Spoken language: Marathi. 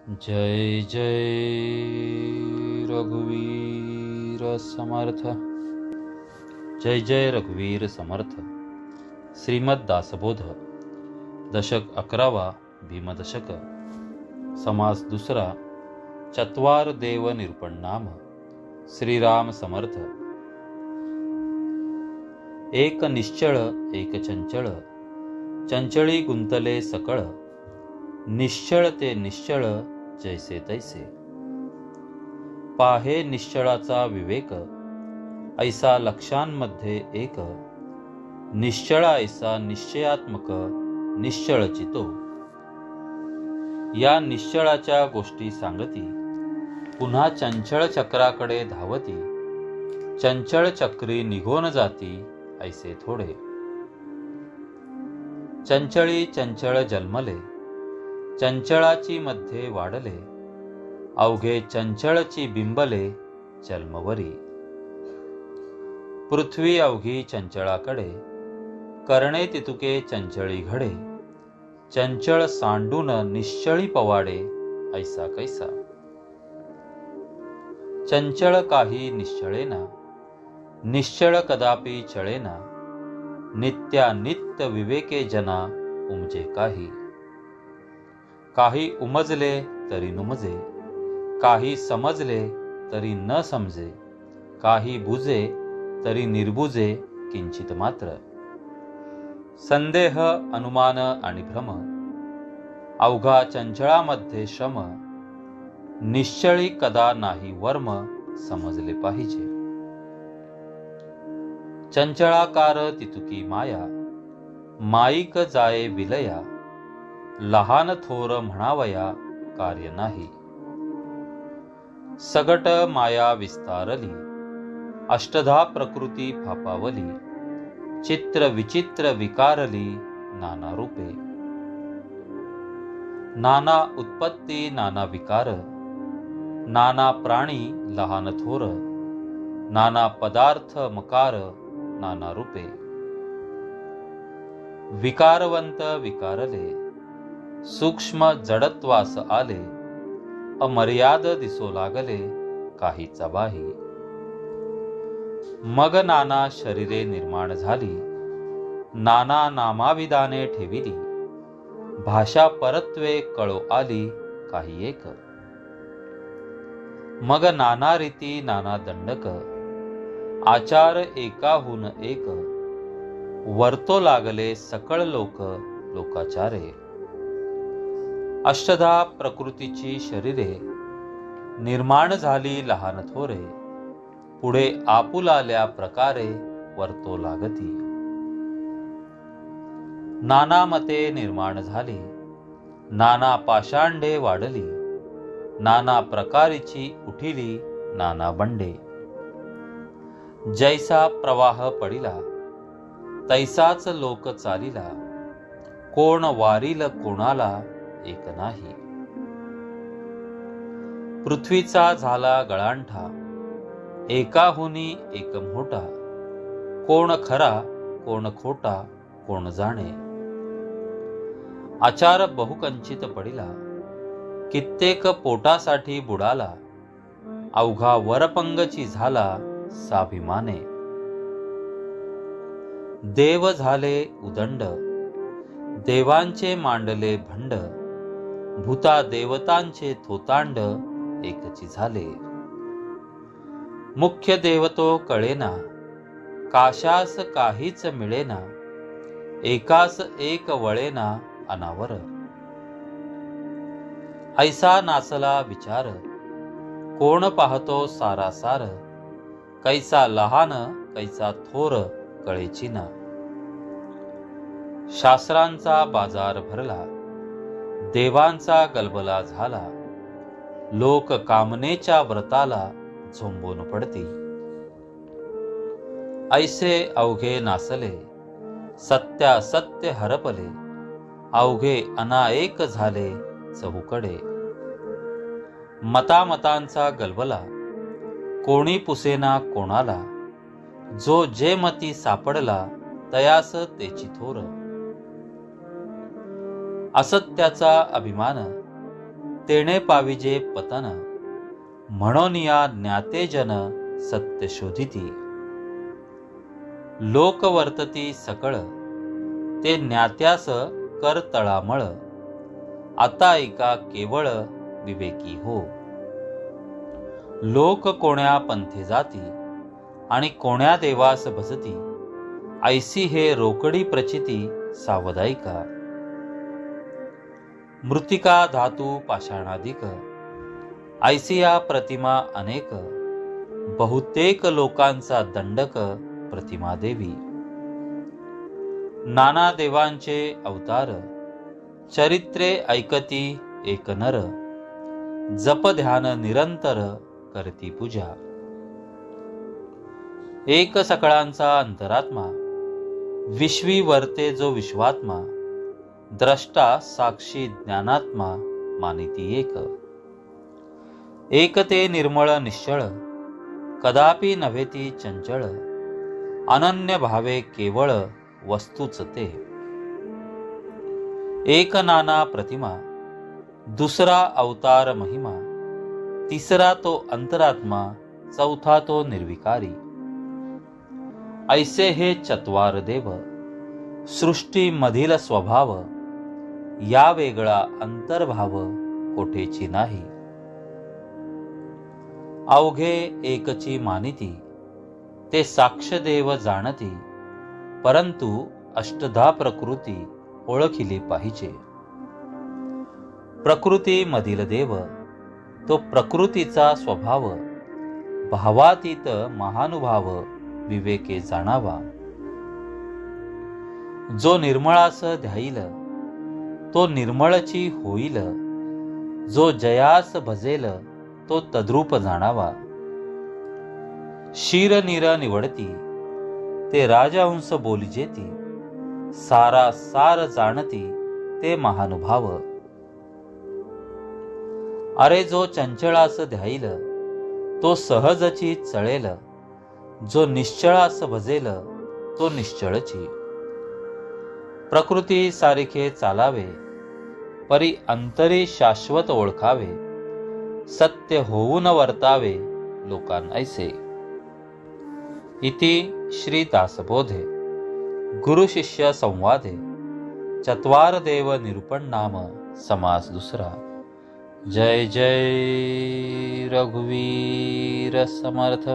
जय जय रघुवीर समर्थ। जय जय रघुवीर समर्थ। श्रीमद दासबोध दशक 11वा भीमदशक समास दुसरा चत्वार देव निरूपण नाम श्रीराम समर्थ। एक निश्चळ एक चंचळ चंचळी गुंतले सकळ निश्चळ ते निश्चळ जैसे तैसे। पाहे निश्चळाचा विवेक ऐसा लक्षांमध्ये एक निश्चळ ऐसा निश्चयात्मक निश्चळ चितो। या निश्चळाच्या गोष्टी सांगती पुन्हा चंचळ चक्राकडे धावती चंचळ चक्री निघून जाती ऐसे थोडे। चंचळी चंचळ जन्मले चंचळाची मध्ये वाढले अवघे चंचळची बिंबले जन्मवरी। पृथ्वी अवघी चंचळाकडे करणे तितुके चंचळी घडे चंचळ सांडून निश्चळी पवाडे ऐसा कैसा। चंचळ काही निश्चळेना निश्चळ कदापि चळेना नित्यानित्य विवेके जना उमजे काही। काही उमजले तरी नुमजे काही समजले तरी न समजे काही बुजे तरी निर्बुजे किंचित मात्र। संदेह अनुमान आणि भ्रम अवघा चंचळामध्ये श्रम निश्चळी कदा नाही वर्म समजले पाहिजे। चंचळाकार तितुकी माया माईक जाये विलया लहान थोर म्हणावया कार्य नाही। सगट माया विस्तारली अष्टधा प्रकृती फापावली चित्र विचित्र विकारली नाना रूपे। नाना उत्पत्ती नाना विकार नाना प्राणी लहान थोर नाना पदार्थ मकार नाना रूपे। विकारवंत विकारले सूक्ष्म जडत्वास आले अमर्याद दिसू लागले काहीचा बाही। मग नाना शरीरे निर्माण झाली नाना नामाविधाने ठेविली भाषा परत्वे कळो आली काही एक। मग नाना रीती नाना दंडक आचार एकाहून एक वर्तो लागले सकळ लोक लोकाचारे। अष्टधा प्रकृतीची शरीरे निर्माण झाली लहान थोरे पुढे आपुलाल्या प्रकारे वर्तो लागती। नाना मते निर्माण झाली नाना पाषांडे वाढली नाना प्रकारीची उठिली नाना बंडे। जैसा प्रवाह पडिला तैसाच लोक चालिला कोण वारील कोणाला एक नाही। पृथ्वीचा झाला गळांठा एकाहुनी एक मोठा कोण खरा कोण खोटा कोण जाणे। आचार बहुकंचित पडिला कित्येक पोटासाठी बुडाला अवघा वरपंगची झाला साभिमाने। देव झाले उदंड देवांचे मांडले भंड भूता देवतांचे थोतांड एकची झाले। मुख्य देवतो कळेना काशास काहीच मिळेना एकास एक वळेना अनावर। ऐसा नाचला विचार कोण पाहतो सारासार कैसा लहान कैसा थोर कळेची ना। शास्त्रांचा बाजार भरला देवांचा गलबला झाला लोक कामनेच्या व्रताला झोंबून पडती। ऐसे अवघे नाचले सत्यासत्य हरपले अवघे अनाएक झाले चहूकडे। मतामतांचा गलबला कोणी पुसेना कोणाला जो जे मती सापडला तयास तेची थोर। असत्याचा अभिमान तेणे पाविजे पतन, म्हणून या ज्ञाते जन सत्य शोधिती. लोक वर्तती सकळ, ते ज्ञात्यास कर तळामळ. आता ऐका केवळ विवेकी हो. लोक कोण्या पंथे जाती, आणि कोण्या देवास भजती. ऐसी हे रोकडी प्रचिती सावधायिका. मृतिका धातू पाषाणाधिक, ऐसिया प्रतिमा अनेक. बहुतेक लोकांचा दंडक प्रतिमा देवी. नाना देवांचे अवतार, चरित्रे ऐकती एक नर. जप ध्यान निरंतर करती पूजा. एक सकळांचा अंतरात्मा, विश्वी वर्ते जो विश्वात्मा. द्रष्टा साक्षी ज्ञानात्मा मानिती एक. एक ते निर्मळ निश्चळ, कदापि नव्हे ती चंचळ. अनन्य भावे केवळ वस्तूच ते. एक नाना प्रतिमा, दुसरा अवतार महिमा. तिसरा तो अंतरात्मा, चौथा तो निर्विकारी. ऐसे हे चत्वार देव, सृष्टी मधील स्वभाव. या वेगळा अंतर्भाव कोठेची नाही. अवघे एकची मानिती, ते साक्ष देव जाणती. परंतु अष्टधा प्रकृती ओळखिली पाहिजे. प्रकृती मधील देव, तो प्रकृतीचा स्वभाव. भावातीत महानुभाव विवेके जाणावा. जो निर्मळास ध्याईल, तो निर्मळची होईल. जो जयास भजेल, तो तद्रूप जाणावा. शीर नीर निवडती, ते राजहंस बोलिजेती. सारा सार जाणती, ते महानुभाव. अरे जो चंचळास ध्याईल, तो सहजची चळेल. जो निश्चळास भजेल, तो निश्चळची. प्रकृती सारिखे चालावे, परी अंतरी शाश्वत ओळखावे. सत्य होऊन वर्तावे लोकांऐसे. इति श्री दासबोधे गुरु शिष्य संवादे चत्वार देव निरूपण नाम समास दुसरा. जय जय रघुवीर समर्थ.